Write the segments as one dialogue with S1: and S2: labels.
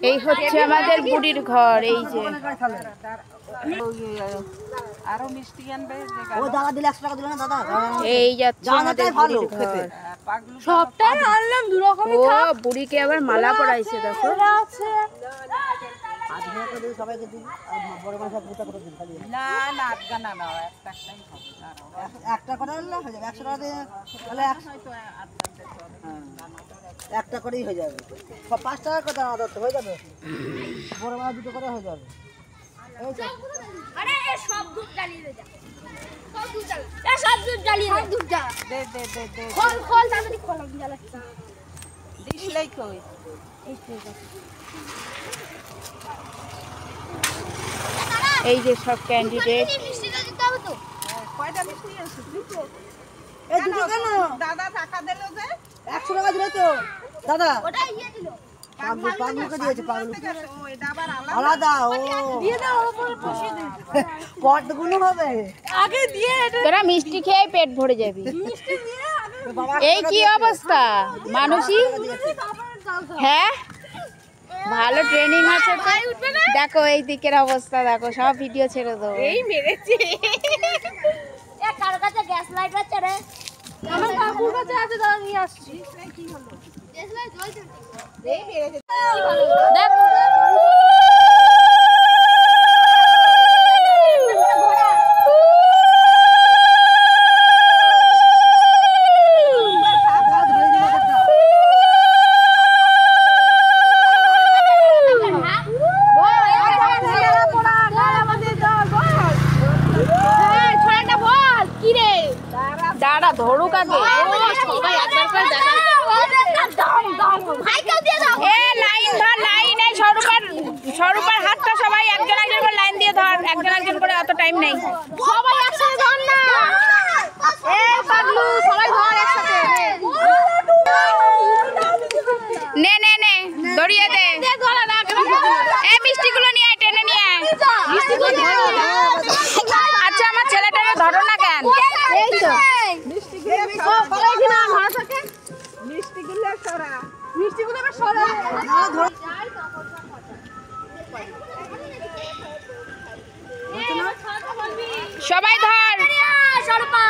S1: এই হচ্ছে আমাদের বুড়ির ঘর। এই যে
S2: আরো মিষ্টি আনবে
S3: ও দাদা দিলে 100 টাকা দিল না দাদা।
S1: এই যাচ্ছে আমাদের বুড়ির ঘর।
S2: সবটাই আনলাম দু রকমই
S1: ও বুড়িকে আবার মালা পরাইছে দেখো।
S3: আজকে করে সবাইকে দিই আর বড় বড় সব পুতা করে দিই খালি।
S2: না না আটকা না না একটাই হবে
S3: একটা করে আনলে হয়ে যাবে 100 টাকা দিয়ে তাহলে একটা করেই হয়ে যাবে। 5 টাকা করে দাও তো হয়ে যাবে। বড় বড় দুটো করে হয়ে যাবে। এই তো
S4: আরে এ সব দুধ জ্বালিয়ে দে যা। সব দুধ জ্বালা। এ সব দুধ জ্বালিয়ে দে। দুধ জ্বালা।
S2: দে দে দে দে
S4: খোল খোল তাড়াতাড়ি খোল আমি জ্বালাচ্ছি।
S2: দিশলাই কই
S1: এই যে সব ক্যান্ডিডেট।
S4: মিষ্টিটা দিতে হবে তো।
S2: কয়টা মিষ্টি আছে দুটো
S3: এই দুটো কেন
S2: দাদা টাকা দিলো যে
S3: 100 টাকা দিলে তো দাদা।
S4: ওটা ইয়ে দিল।
S3: পাগলুকে দিয়েছে পাগলু।
S2: ও এটা আবার
S3: আলাদা ও
S4: দিয়ে দাও ওপরে বসিয়ে দে।
S3: পটগুলো হবে
S4: আগে দিয়ে এটা
S1: তোরা মিষ্টি খেয়ে পেট ভরে যাবি।
S4: মিষ্টি দিয়ে আগে
S3: বাবা
S1: এই কি অবস্থা মানুষই? হ্যাঁ ভালো ট্রেনিং আছে তো। দেখো এই দিকের অবস্থা দেখো, সব ভিডিও ছেড়ে দেবো।
S4: এই মেরেছে। এ কার কাছে গ্যাস লাইট আছে রে? আমার কাকুর কাছে আছে, দাঁড়া নিয়ে আসছি। কি হলো? গ্যাস লাইট জ্বলছে। এই মেরেছে।
S1: দেখ দাঁড়া ধরুক আগে।
S4: সবাই একবার করে দেখা। ভাইকেও দিয়ে দাও।
S1: এ লাইন ধর, লাইন এই স্বরূপার হাতটা সবাই একজন একজন করে লাইন দিয়ে ধর, একজন একজন করে, অত টাইম নেই।
S4: সবাই একসাথে ধর না। এ পাগলু সবাই ধর একসাথে।
S1: নে নে নে ধরিয়ে দে। এই মিষ্টিগুলো নিয়ে আয়, টেনে নিয়ে আয়। আচ্ছা আমার ছেলেটাকে ধরো না কেন?
S4: এই তো
S2: মিষ্টিগুলো সরা
S4: মিষ্টিগুলো এবার সরা।
S1: সবাই ধর।
S4: সরপা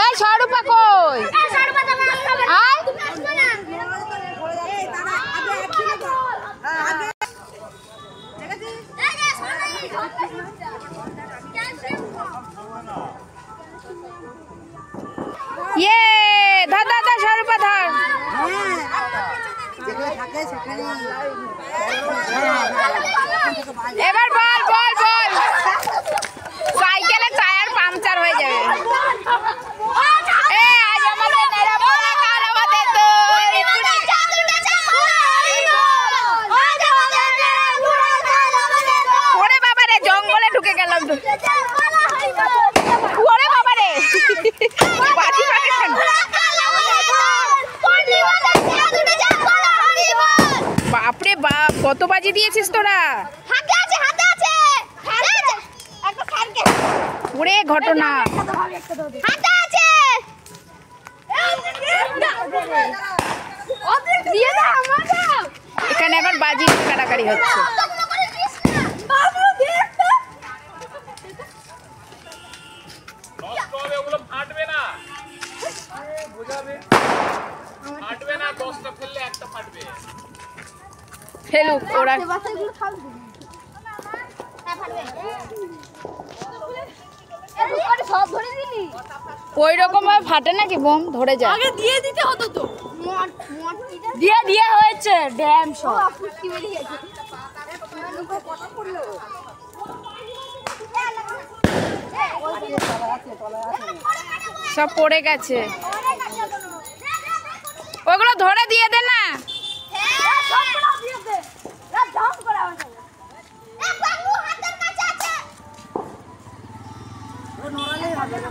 S1: এই স্বরূপা কই?
S4: সরপা তুমি আসতে হবে।
S1: আয়।
S4: তুমি আসবে না।
S3: এই দাদা আগে একসাথে তো আগে
S4: এই যে সরপা
S1: ইয়ে ধর ধর ধর স্বরূপা ধর।
S3: যেখানে থাকে সেখানে
S1: এবার বল বল বল। সাইকেলে টায়ার পাংচার হয়ে যাবে। এ আজ আমাদের নেড়াপোড়া, কাল আমাদের দই। ওরে বাবা রে, জঙ্গলে ঢুকে গেলাম। ওরে বাবা রে, বাজি ফাটে কেন? বাপরে বাপ, কত বাজি দিয়েছিস তোরা?
S4: হাতে আছে হাতে আছে। একটা খারকে
S1: ওরে ঘটনা।
S4: হাতে আছে। অর্ধেক দিয়ে দাও আমার দাও।
S1: এখানে এখন বাজি কাটাকাটি হচ্ছে। ফেলুক ওরা।
S4: সব ধরে দিলি।
S1: ওই রকম ভাবে ফাটে নাকি বোম? ধরে যায়।
S4: আগে দিয়ে দিতে হতো তো। দিয়ে দিয়ে হয়েছে ড্যাম সব। ফুটকি বেরিয়ে গেছে।
S1: সব পড়ে গেছে, ওগুলো ধরে দিয়ে দে না।
S3: নড়ালেই হবে না।